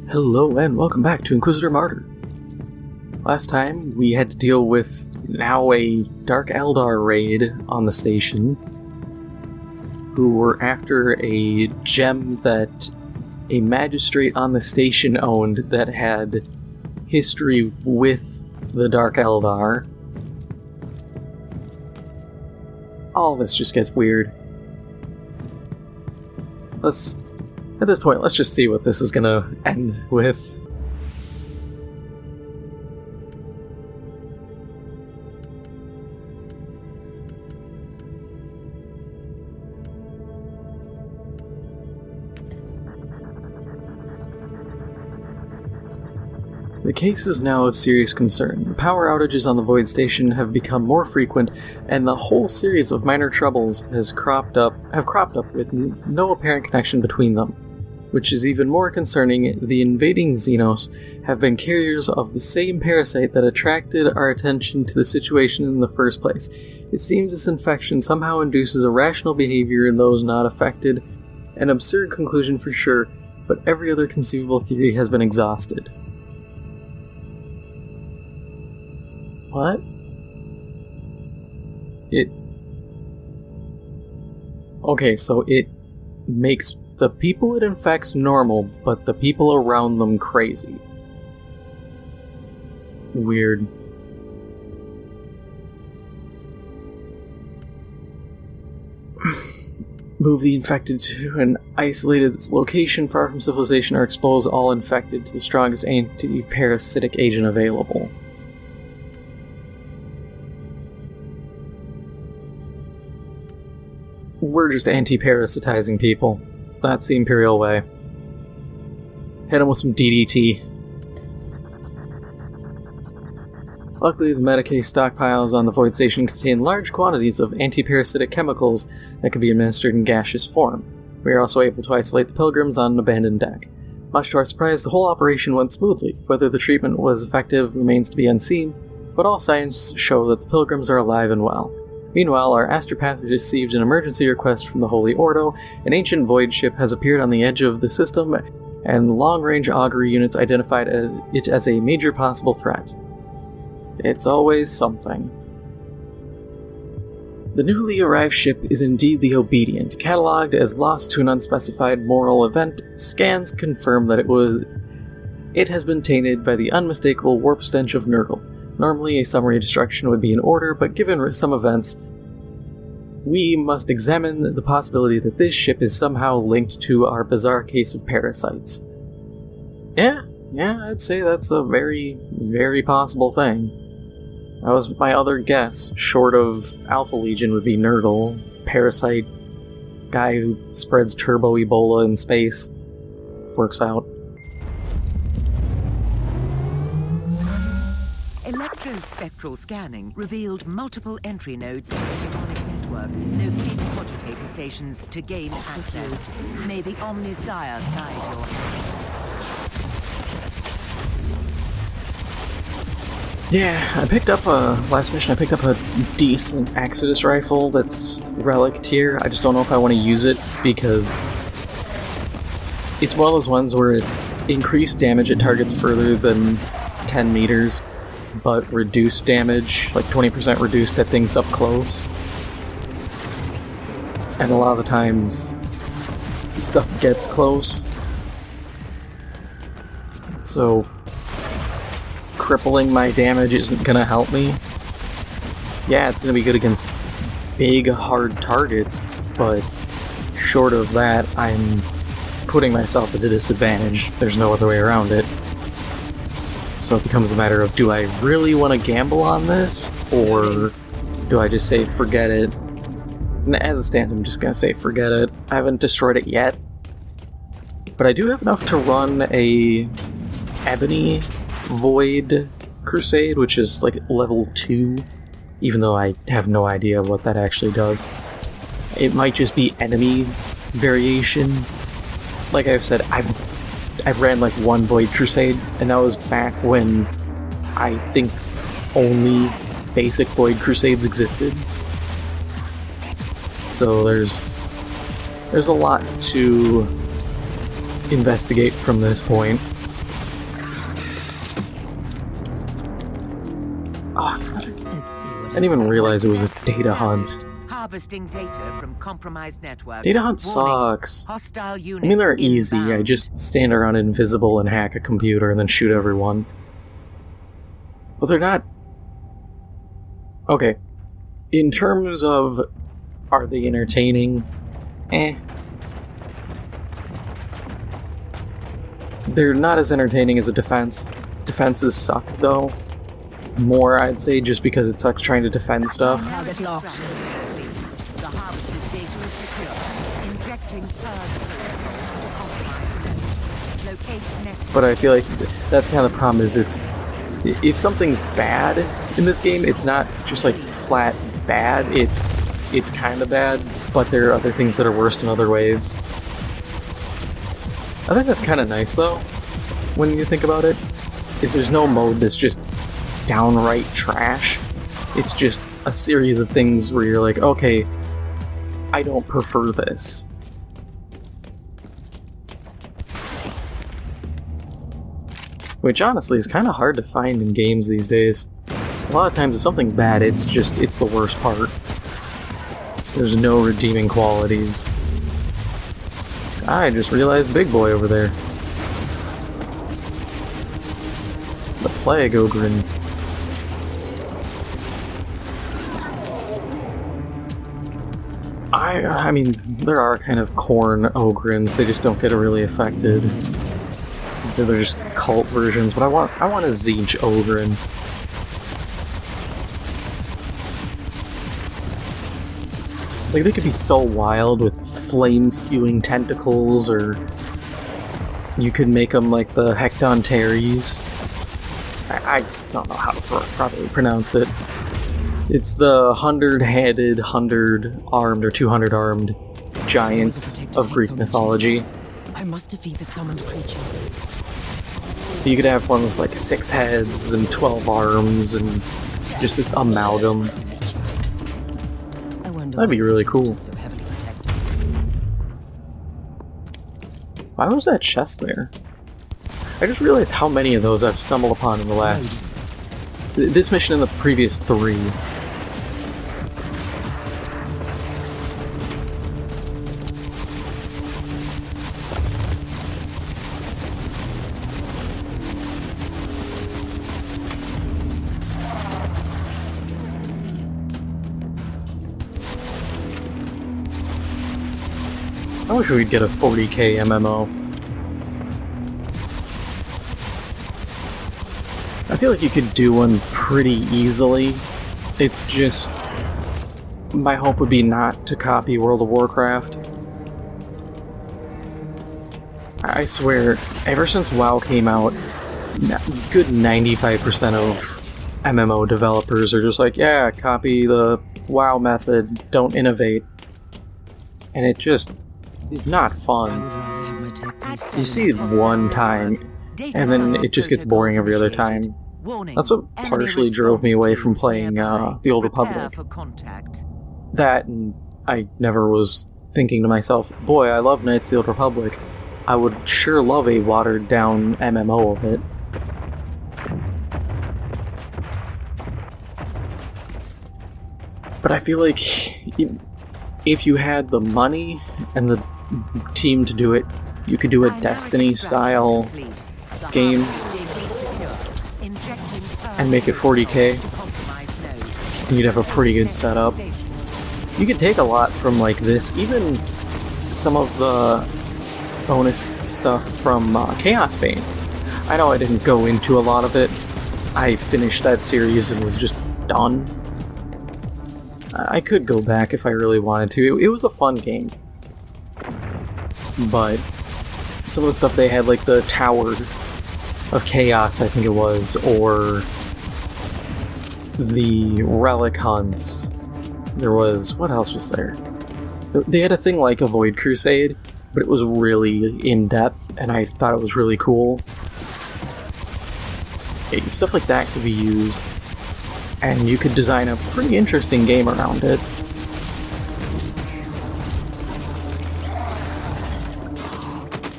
Hello and welcome back to Inquisitor Martyr. Last time we had to deal with now a Dark Eldar raid on the station, who were after a gem that a magistrate on the station owned that had history with the Dark Eldar. All this just gets weird. At this point, let's just see what this is gonna end with. The case is now of serious concern. The power outages on the Void Station have become more frequent, and the whole series of minor troubles have cropped up with no apparent connection between them. Which is even more concerning, the invading Xenos have been carriers of the same parasite that attracted our attention to the situation in the first place. It seems this infection somehow induces irrational behavior in those not affected. An absurd conclusion for sure, but every other conceivable theory has been exhausted. What? Okay, so it makes the people it infects normal, but the people around them crazy. Weird. Move the infected to an isolated location far from civilization or expose all infected to the strongest anti-parasitic agent available. We're just anti-parasitizing people. That's the Imperial way. Hit him with some DDT. Luckily, the Medicae stockpiles on the Void Station contain large quantities of anti-parasitic chemicals that can be administered in gaseous form. We are also able to isolate the pilgrims on an abandoned deck. Much to our surprise, the whole operation went smoothly. Whether the treatment was effective remains to be unseen, but all signs show that the pilgrims are alive and well. Meanwhile, our astropath received an emergency request from the Holy Ordo. An ancient void ship has appeared on the edge of the system, and long-range augury units identified it as a major possible threat. It's always something. The newly arrived ship is indeed the Obedient. Catalogued as lost to an unspecified moral event, scans confirm that it has been tainted by the unmistakable warp stench of Nurgle. Normally, a summary destruction would be in order, but given some events, we must examine the possibility that this ship is somehow linked to our bizarre case of parasites. Yeah, I'd say that's a very, very possible thing. That was my other guess, short of Alpha Legion would be Nurgle, parasite, guy who spreads turbo Ebola in space. Works out. Electrospectral scanning revealed multiple entry nodes in the demonic network. Locate quadrilator stations to gain access. May the Omnisire guide your hand. Yeah, I picked up last mission I picked up a decent Exodus rifle that's relic tier. I just don't know if I want to use it because it's one of those ones where it's increased damage at targets further than 10 meters. But reduced damage, like 20% reduced at things up close. And a lot of the times, stuff gets close. So, crippling my damage isn't gonna help me. Yeah, it's gonna be good against big, hard targets, but short of that, I'm putting myself at a disadvantage. There's no other way around it. So it becomes a matter of, do I really want to gamble on this, or do I just say forget it? And as it stands, I'm just going to say forget it. I haven't destroyed it yet. But I do have enough to run a Ebony Void Crusade, which is like level 2, even though I have no idea what that actually does. It might just be enemy variation. Like I've said, I've ran like one Void Crusade, and that was back when I think only basic Void Crusades existed. So there's a lot to investigate from this point. Oh, it's another... Let's see what I didn't even realize it was a data hunt. Harvesting data from compromised network. Data hunt Warning, sucks. hostile units I mean, they're easy. inbound. I just stand around invisible and hack a computer and then shoot everyone. But they're not... Okay. In terms of... Are they entertaining? They're not as entertaining as a defense. Defenses suck, though. More, I'd say, just because it sucks trying to defend stuff. Target locked. The harvested data is secure. Injecting further compromised. Locate next. But I feel like that's kind of the problem, is it's... If something's bad in this game, it's not just like flat bad, it's kind of bad, but there are other things that are worse in other ways. I think that's kind of nice, though, when you think about it, is there's no mode that's just downright trash. It's just a series of things where you're like, okay, I don't prefer this. Which honestly is kind of hard to find in games these days. A lot of times if something's bad, it's the worst part. There's no redeeming qualities. I just realized Big Boy over there. The Plague Ogren. I mean, there are kind of corn Ogrens, they just don't get really affected. So they're just cult versions, but I want a Siege Ogren. Like, they could be so wild with flame-spewing tentacles, or you could make them like the Hectonteres. I don't know how to properly pronounce it. It's the 100-headed, 100-armed, or 200-armed giants of Greek mythology. I must defeat the summoned creature. You could have one with like 6 heads and 12 arms and just this amalgam. That'd be really cool. So heavily protected. Why was that chest there? I just realized how many of those I've stumbled upon in the last... This mission and the previous 3. I wish we'd get a 40K MMO. I feel like you could do one pretty easily. It's just... my hope would be not to copy World of Warcraft. I swear, ever since WoW came out, good 95% of MMO developers are just like, yeah, copy the WoW method, don't innovate. And it just is not fun. You see it one time, and then it just gets boring every other time. That's what partially drove me away from playing the Old Republic. That, and I never was thinking to myself, boy, I love Knights of the Old Republic. I would sure love a watered-down MMO of it. But I feel like if you had the money and the team to do it, you could do a Destiny-style game and make it 40K, and you'd have a pretty good setup. You could take a lot from like this, even some of the bonus stuff from Chaos Bane. I know I didn't go into a lot of it. I finished that series and was just done. I could go back if I really wanted to. It was a fun game. But some of the stuff they had, like the Tower of Chaos, I think it was, or the Relic Hunts. There was... what else was there? They had a thing like a Void Crusade, but it was really in-depth, and I thought it was really cool. Stuff like that could be used, and you could design a pretty interesting game around it.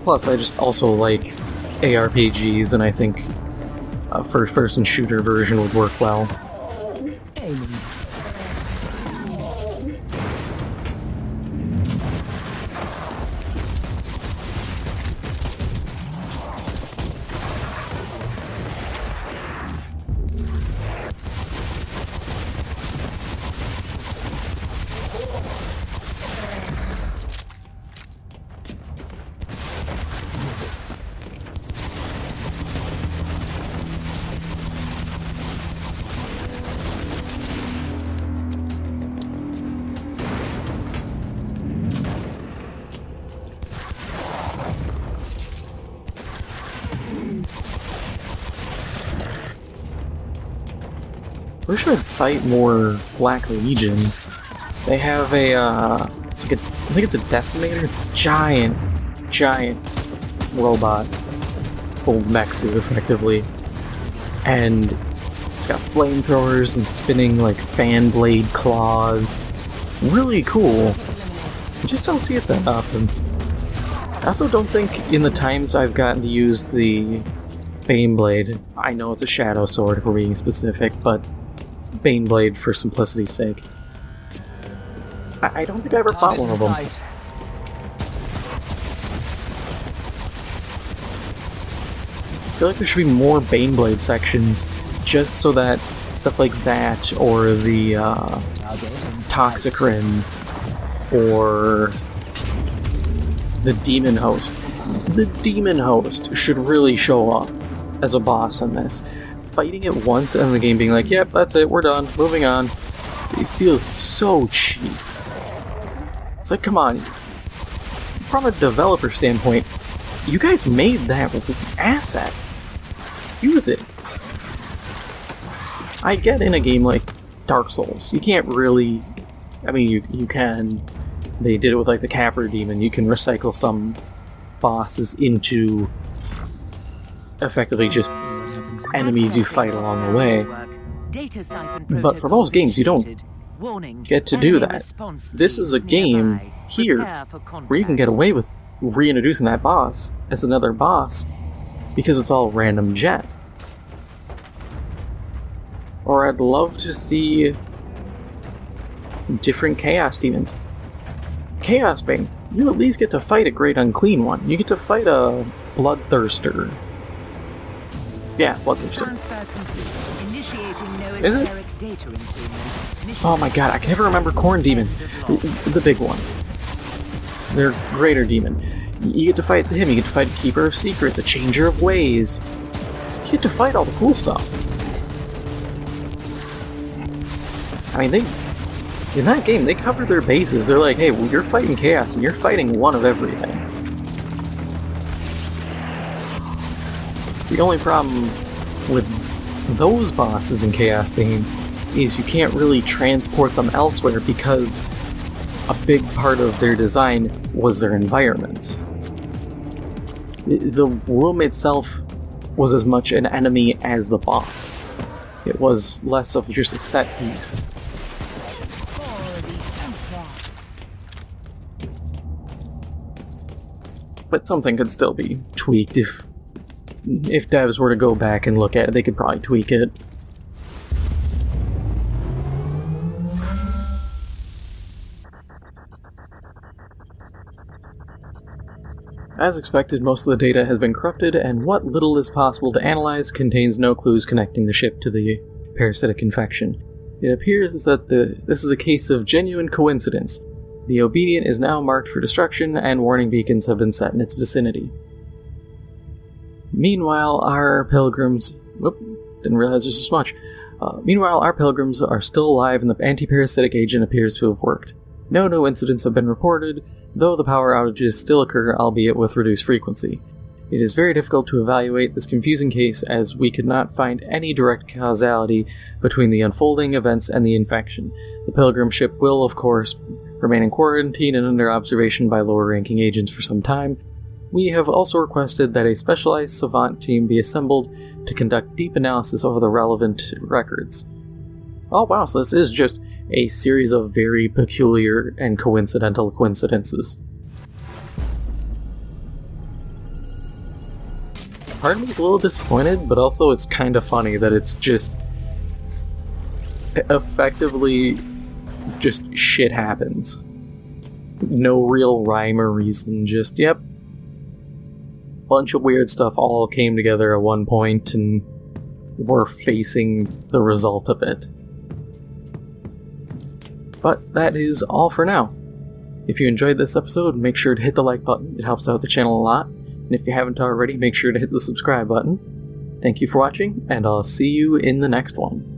Plus, I just also like ARPGs, and I think a first-person shooter version would work well. wish I'd fight more Black Legion. They have a, it's like I think it's a Decimator. It's giant robot, old mech suit effectively, and it's got flamethrowers and spinning like fan blade claws. Really cool. You just don't see it that often. I also don't think in the times I've gotten to use the Baneblade, I know it's a shadow sword if we're being specific, but Baneblade for simplicity's sake. I don't think I ever fought one of them. I feel like there should be more Baneblade sections, just so that stuff like that, or the Toxicrin, or the Demon Host. The Demon Host should really show up as a boss in this. Fighting it once and the game being like, yep, that's it, we're done, moving on. It feels so cheap. It's like, come on. From a developer standpoint, you guys made that asset. Use it. I get in a game like Dark Souls, you can't really... I mean, you can. They did it with like the Capra Demon. You can recycle some bosses into effectively just enemies you fight along the way. But for most games, you don't get to do that. This is a game here where you can get away with reintroducing that boss as another boss because it's all random gen. Or I'd love to see different Chaos Demons. Chaos Bane, you at least get to fight a Great Unclean One. You get to fight a Bloodthirster. Yeah, Bloodthirster. Is it? Oh my god, I can never remember Corn Demons. The big one. They're Greater Demon. You get to fight him, you get to fight a Keeper of Secrets, a Changer of Ways. You get to fight all the cool stuff. I mean, in that game, they cover their bases. They're like, hey, well, you're fighting Chaos, and you're fighting one of everything. The only problem with those bosses in Chaos Bane is you can't really transport them elsewhere because a big part of their design was their environment. The room itself was as much an enemy as the boss. It was less of just a set piece. But something could still be tweaked. If devs were to go back and look at it, they could probably tweak it. As expected, most of the data has been corrupted, and what little is possible to analyze contains no clues connecting the ship to the parasitic infection. It appears that this is a case of genuine coincidence. The Obedient is now marked for destruction, and warning beacons have been set in its vicinity. Meanwhile, our pilgrims... Whoop, didn't realize there's this much. Meanwhile, our pilgrims are still alive, and the anti-parasitic agent appears to have worked. No new incidents have been reported, though the power outages still occur, albeit with reduced frequency. It is very difficult to evaluate this confusing case, as we could not find any direct causality between the unfolding events and the infection. The pilgrim ship will, of course, remain in quarantine and under observation by lower-ranking agents for some time. We have also requested that a specialized savant team be assembled to conduct deep analysis over the relevant records. Oh wow, so this is just a series of very peculiar and coincidental coincidences. Part of me is a little disappointed, but also it's kind of funny that it's just effectively just shit happens. No real rhyme or reason, just, yep. Bunch of weird stuff all came together at one point, and we're facing the result of it. But that is all for now. If you enjoyed this episode, make sure to hit the like button, it helps out the channel a lot. And if you haven't already, make sure to hit the subscribe button. Thank you for watching, and I'll see you in the next one.